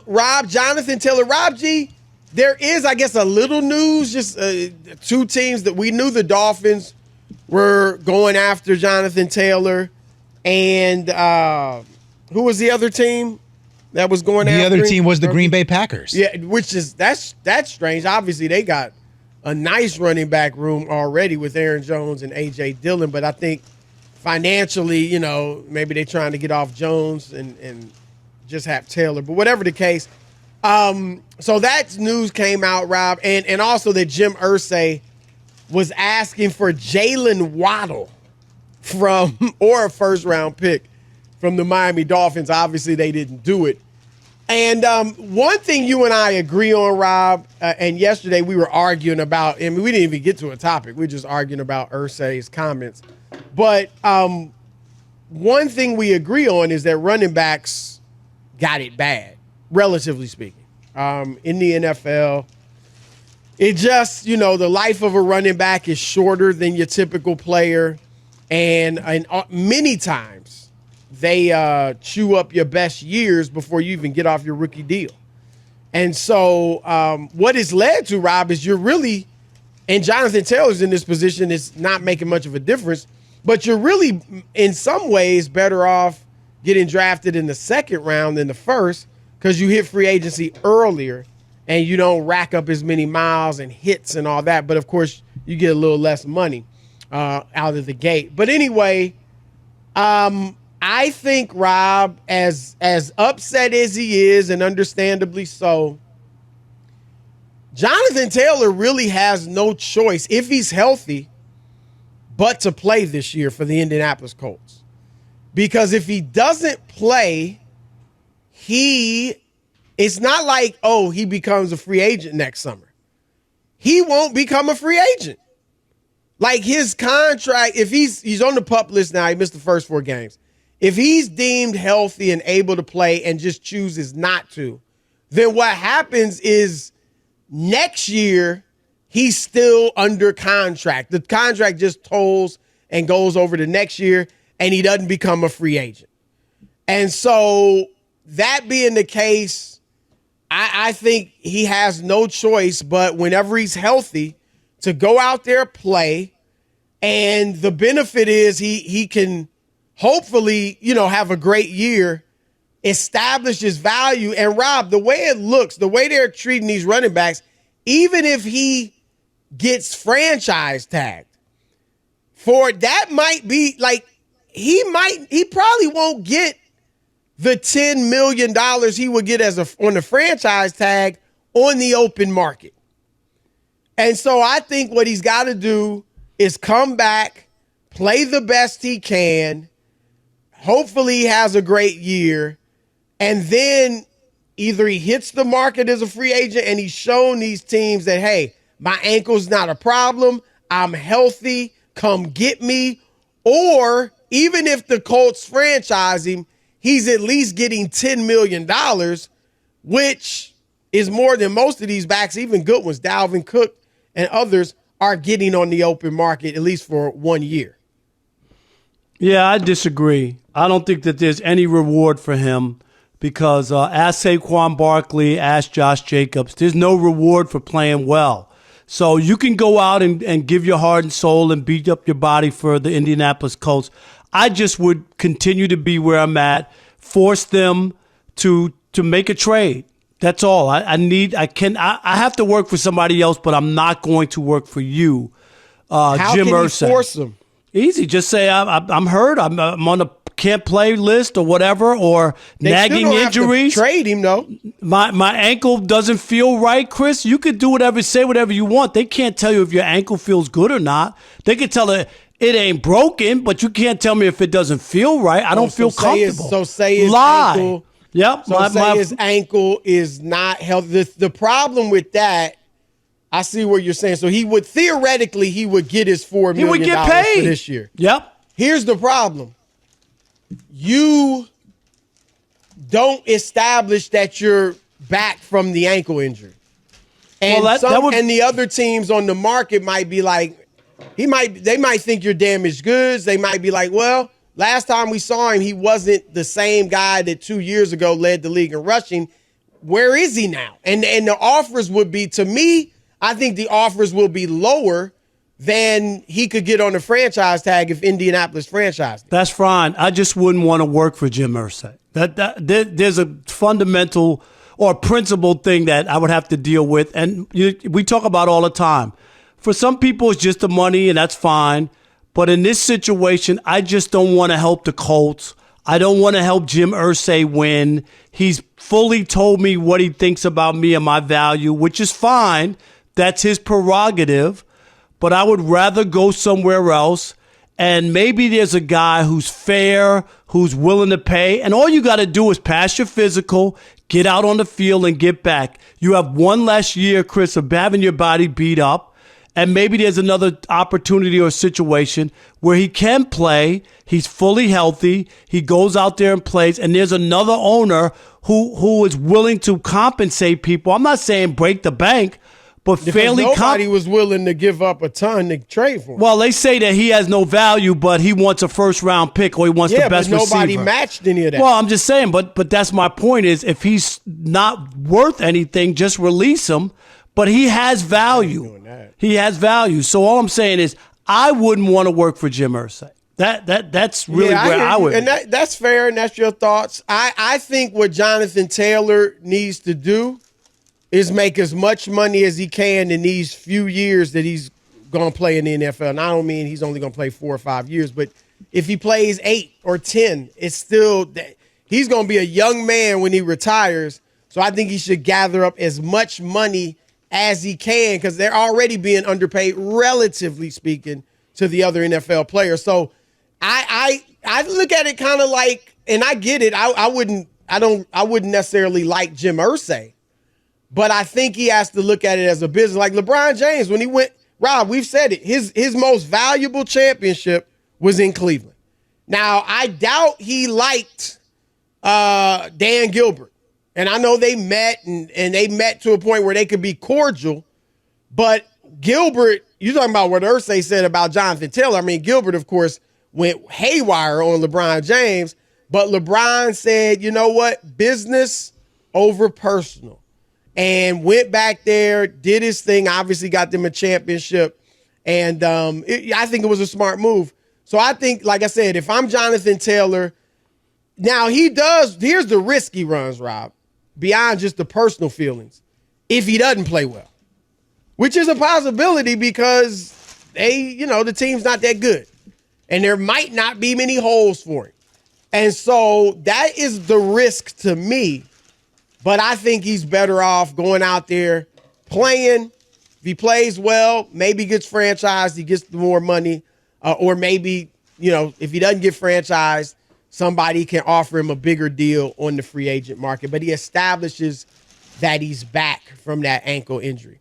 Rob, Jonathan Taylor, Rob G, there is, I guess, a little news, just two teams that we knew the Dolphins were going after Jonathan Taylor. And who was the other team that was going after him? The other team was the Green Bay Packers. Yeah, which is, that's strange. Obviously, they got a nice running back room already with Aaron Jones and A.J. Dillon. But I think financially, maybe they're trying to get off Jones and just have Taylor. But whatever the case, so that news came out, Rob, and also that Jim Irsay was asking for Jalen Waddle or a first-round pick from the Miami Dolphins. Obviously, they didn't do it. And one thing you and I agree on, Rob, and yesterday we were arguing about, we didn't even get to a topic. We were just arguing about Irsay's comments. But one thing we agree on is that running backs got it bad, relatively speaking, in the NFL. It just, the life of a running back is shorter than your typical player. And many times they chew up your best years before you even get off your rookie deal. And so what it's led to, Rob, is you're really, and Jonathan Taylor's in this position, is not making much of a difference, but you're really, in some ways, better off getting drafted in the second round than the first because you hit free agency earlier and you don't rack up as many miles and hits and all that. But, of course, you get a little less money out of the gate. But anyway, I think, Rob, as upset as he is, and understandably so, Jonathan Taylor really has no choice, if he's healthy, but to play this year for the Indianapolis Colts. Because if he doesn't play, it's not like, he becomes a free agent next summer. He won't become a free agent. Like his contract, if he's on the PUP list now, he missed the first 4 games. If he's deemed healthy and able to play and just chooses not to, then what happens is next year he's still under contract. The contract just tolls and goes over to next year, and he doesn't become a free agent. And so that being the case, I think he has no choice but whenever he's healthy to go out there, play, and the benefit is he can hopefully, have a great year, establish his value. And Rob, the way it looks, the way they're treating these running backs, even if he gets franchise tagged, for that might be like he probably won't get the $10 million he would get on the franchise tag on the open market. And so I think what he's got to do is come back, play the best he can. Hopefully he has a great year. And then either he hits the market as a free agent and he's shown these teams that, hey, my ankle's not a problem. I'm healthy. Come get me. Or even if the Colts franchise him, he's at least getting $10 million, which is more than most of these backs, even good ones, Dalvin Cook and others, are getting on the open market, at least for 1 year. Yeah, I disagree. I don't think that there's any reward for him because ask Saquon Barkley, ask Josh Jacobs, there's no reward for playing well. So you can go out and give your heart and soul and beat up your body for the Indianapolis Colts. I just would continue to be where I'm at, force them to make a trade. That's all. I have to work for somebody else, but I'm not going to work for you, How Jim can Irsay. you force them? Easy. Just say I'm hurt. I'm on the can't play list or whatever, or They nagging still don't injuries. Have to trade him though. My ankle doesn't feel right, Chris. You could do whatever, say whatever you want. They can't tell you if your ankle feels good or not. They can tell it ain't broken, but you can't tell me if it doesn't feel right. I don't feel comfortable. Say his lie. Ankle. Yep. So his ankle is not healthy. The problem with that, I see what you're saying. So he would theoretically get his $4 million he would get paid for this year. Yep. Here's the problem. You don't establish that you're back from the ankle injury. And and the other teams on the market might be like, they might think you're damaged goods. They might be like, well, last time we saw him, he wasn't the same guy that 2 years ago led the league in rushing. where is he now? And the offers would be, to me, I think the offers will be lower than he could get on the franchise tag if Indianapolis franchised him. That's fine. I just wouldn't want to work for Jim Irsay. There's a fundamental or principled thing that I would have to deal with. And we talk about all the time. For some people, it's just the money, and that's fine. But in this situation, I just don't want to help the Colts. I don't want to help Jim Irsay win. He's fully told me what he thinks about me and my value, which is fine. That's his prerogative. But I would rather go somewhere else. And maybe there's a guy who's fair, who's willing to pay. And all you got to do is pass your physical, get out on the field, and get back. You have one less year, Chris, of having your body beat up. And maybe there's another opportunity or situation where he can play. He's fully healthy. He goes out there and plays. And there's another owner who is willing to compensate people. I'm not saying break the bank, but fairly nobody was willing to give up a ton to trade for him. Well, they say that he has no value, but he wants a first-round pick or he wants the best receiver. Nobody matched any of that. Well, I'm just saying, but that's my point is if he's not worth anything, just release him. But he has value. He has value. So all I'm saying is I wouldn't want to work for Jim Irsay. That's really where I would. And that's fair, and that's your thoughts. I think what Jonathan Taylor needs to do is make as much money as he can in these few years that he's going to play in the NFL. And I don't mean he's only going to play 4 or 5 years, but if he plays 8 or 10, it's still he's going to be a young man when he retires. So I think he should gather up as much money as he can because they're already being underpaid, relatively speaking, to the other NFL players. So I look at it kind of like, and I get it. I wouldn't necessarily like Jim Irsay, but I think he has to look at it as a business. Like LeBron James, when he went, Rob, we've said it. His most valuable championship was in Cleveland. Now I doubt he liked Dan Gilbert. And I know they met and they met to a point where they could be cordial. But Gilbert, you're talking about what Irsay said about Jonathan Taylor. I mean, Gilbert, of course, went haywire on LeBron James. But LeBron said, you know what? Business over personal. And went back there, did his thing, obviously got them a championship. And I think it was a smart move. So I think, like I said, if I'm Jonathan Taylor, now here's the risk he runs, Rob. Beyond just the personal feelings, if he doesn't play well, which is a possibility because the team's not that good and there might not be many holes for him. And so that is the risk to me, but I think he's better off going out there playing. If he plays well, maybe gets franchised, he gets more money, or maybe, if he doesn't get franchised, somebody can offer him a bigger deal on the free agent market, but he establishes that he's back from that ankle injury.